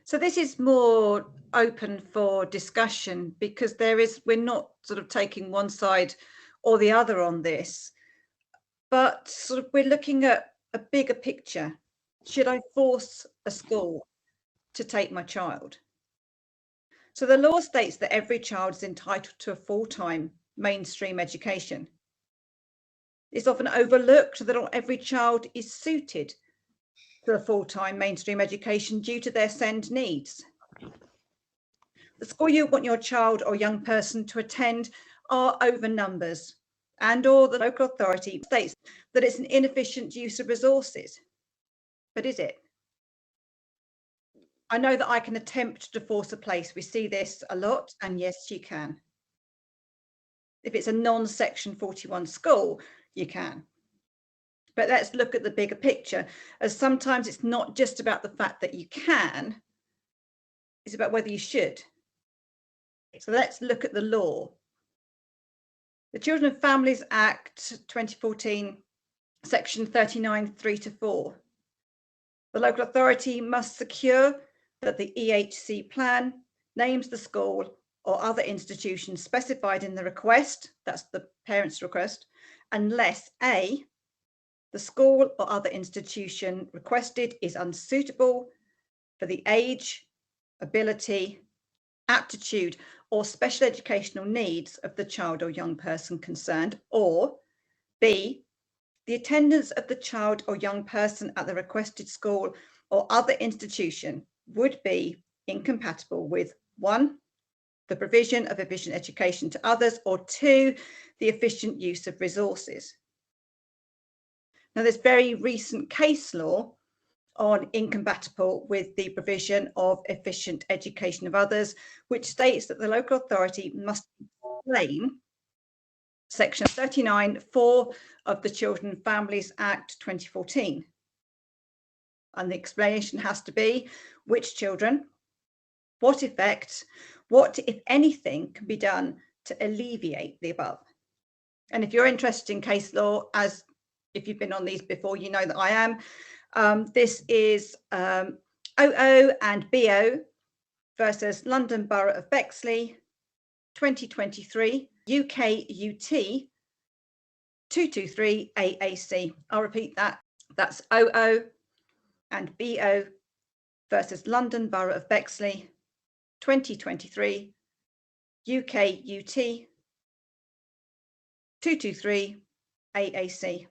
So this is more open for discussion because we're not sort of taking one side or the other on this, but sort of we're looking at a bigger picture. Should I force a school to take my child? So the law states that every child is entitled to a full-time mainstream education. It's often overlooked that not every child is suited to a full-time mainstream education due to their SEND needs. The school you want your child or young person to attend are over numbers, and/or the local authority states that it's an inefficient use of resources. But is it? I know that I can attempt to force a place. We see this a lot, and yes, you can. If it's a non-Section 41 school, you can. But let's look at the bigger picture, as sometimes it's not just about the fact that you can, it's about whether you should. So let's look at the law. The Children and Families Act 2014, Section 39, 3 to 4. The local authority must secure that the EHCP plan names the school or other institution specified in the request, that's the parent's request, unless A, the school or other institution requested is unsuitable for the age, ability, aptitude, or special educational needs of the child or young person concerned, or B, the attendance of the child or young person at the requested school or other institution would be incompatible with 1, the provision of efficient education to others, or 2, the efficient use of resources. Now, there's very recent case law on incompatible with the provision of efficient education of others, which states that the local authority must explain Section 39(4) of the Children and Families Act 2014. And the explanation has to be which children, what effect, what, if anything, can be done to alleviate the above. And if you're interested in case law, as if you've been on these before, you know that I am. This is OO and BO versus London Borough of Bexley, 2023, UKUT 223 AAC. I'll repeat that. That's OO and BO versus London Borough of Bexley, 2023, UKUT 223 AAC.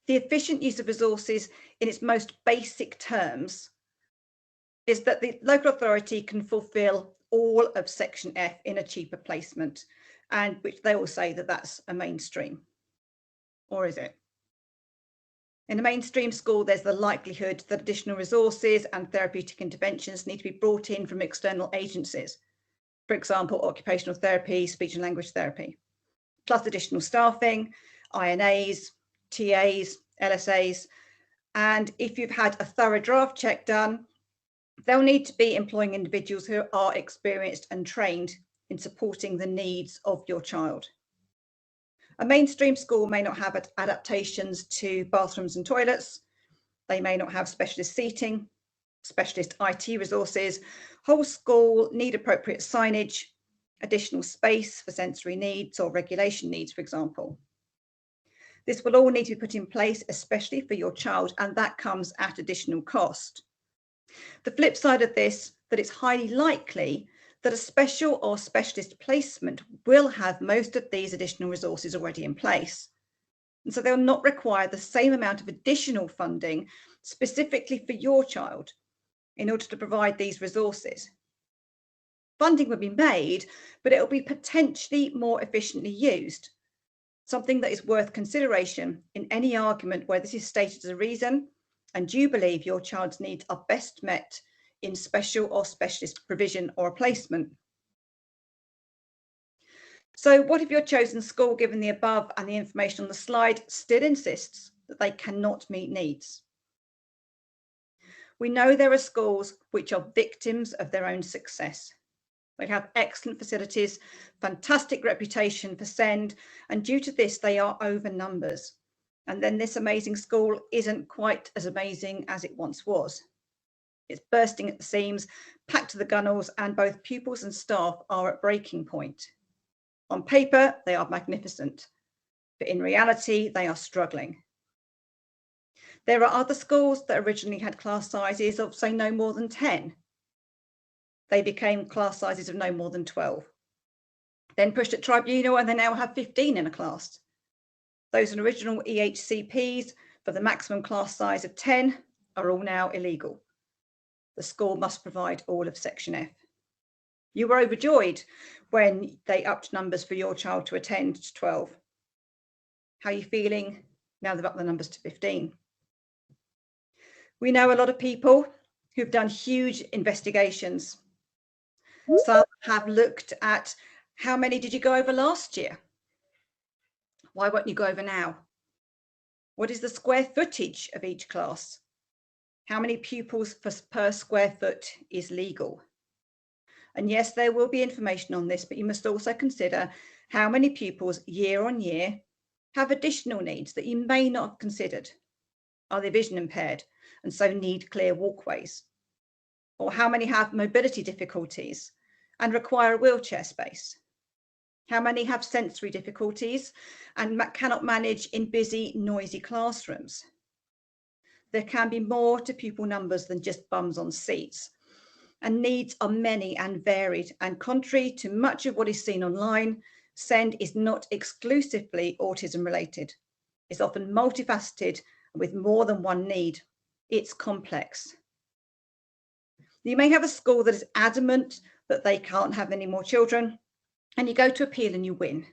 The efficient use of resources in its most basic terms is that the local authority can fulfill all of Section F in a cheaper placement, and which they will say that that's a mainstream. Or is it? In a mainstream school, there's the likelihood that additional resources and therapeutic interventions need to be brought in from external agencies. For example, occupational therapy, speech and language therapy, plus additional staffing, INAs, TAs, LSAs. And if you've had a thorough draft check done, they'll need to be employing individuals who are experienced and trained in supporting the needs of your child. A mainstream school may not have adaptations to bathrooms and toilets. They may not have specialist seating, specialist IT resources. Whole school need appropriate signage, additional space for sensory needs or regulation needs, for example. This will all need to be put in place, especially for your child, and that comes at additional cost. The flip side of this, that it's highly likely that a special or specialist placement will have most of these additional resources already in place. And so they'll not require the same amount of additional funding specifically for your child in order to provide these resources. Funding will be made, but it will be potentially more efficiently used, something that is worth consideration in any argument where this is stated as a reason and you believe your child's needs are best met in special or specialist provision or placement. So what if your chosen school, given the above and the information on the slide, still insists that they cannot meet needs? We know there are schools which are victims of their own success. They have excellent facilities, fantastic reputation for SEND, and due to this, they are over numbers. And then this amazing school isn't quite as amazing as it once was. It's bursting at the seams, packed to the gunnels, and both pupils and staff are at breaking point. On paper, they are magnificent, but in reality, they are struggling. There are other schools that originally had class sizes of, say, no more than 10. They became class sizes of no more than 12. Then pushed at tribunal, and they now have 15 in a class. Those original EHCPs for the maximum class size of 10 are all now illegal. The school must provide all of Section F. You were overjoyed when they upped numbers for your child to attend to 12. How are you feeling now they've upped the numbers to 15? We know a lot of people who've done huge investigations. Some have looked at how many did you go over last year? Why won't you go over now? What is the square footage of each class? How many pupils per square foot is legal? And yes, there will be information on this, but you must also consider how many pupils year on year have additional needs that you may not have considered. Are they vision impaired and so need clear walkways? Or how many have mobility difficulties and require a wheelchair space? How many have sensory difficulties and cannot manage in busy, noisy classrooms? There can be more to pupil numbers than just bums on seats. And needs are many and varied. And contrary to much of what is seen online, SEND is not exclusively autism related. It's often multifaceted with more than one need. It's complex. You may have a school that is adamant that they can't have any more children, and you go to appeal and you win.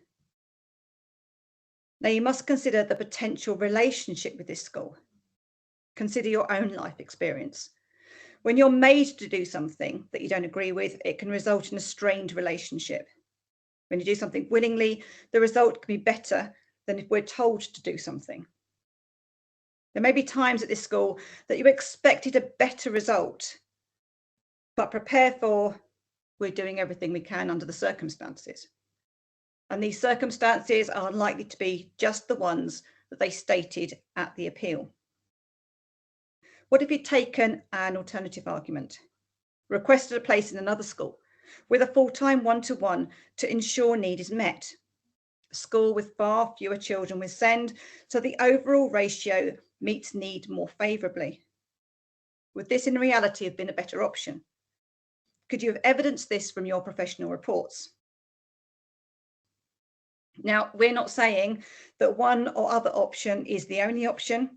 Now you must consider the potential relationship with this school. Consider your own life experience. When you're made to do something that you don't agree with, it can result in a strained relationship. When you do something willingly, the result can be better than if we're told to do something. There may be times at this school that you expected a better result, but prepare for we're doing everything we can under the circumstances. And these circumstances are likely to be just the ones that they stated at the appeal. What if you'd taken an alternative argument, requested a place in another school with a full-time one-to-one to ensure need is met? A school with far fewer children with SEND, so the overall ratio meets need more favourably. Would this in reality have been a better option? Could you have evidenced this from your professional reports? Now, we're not saying that one or other option is the only option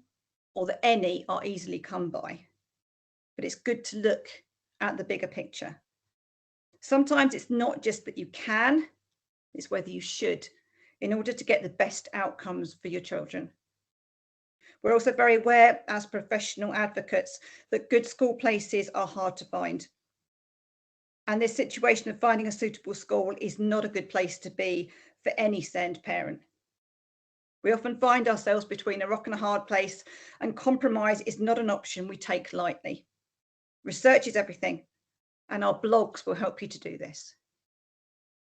or that any are easily come by, but it's good to look at the bigger picture. Sometimes it's not just that you can, it's whether you should, in order to get the best outcomes for your children. We're also very aware as professional advocates that good school places are hard to find. And this situation of finding a suitable school is not a good place to be for any SEND parent. We often find ourselves between a rock and a hard place, and compromise is not an option we take lightly. Research is everything, and our blogs will help you to do this.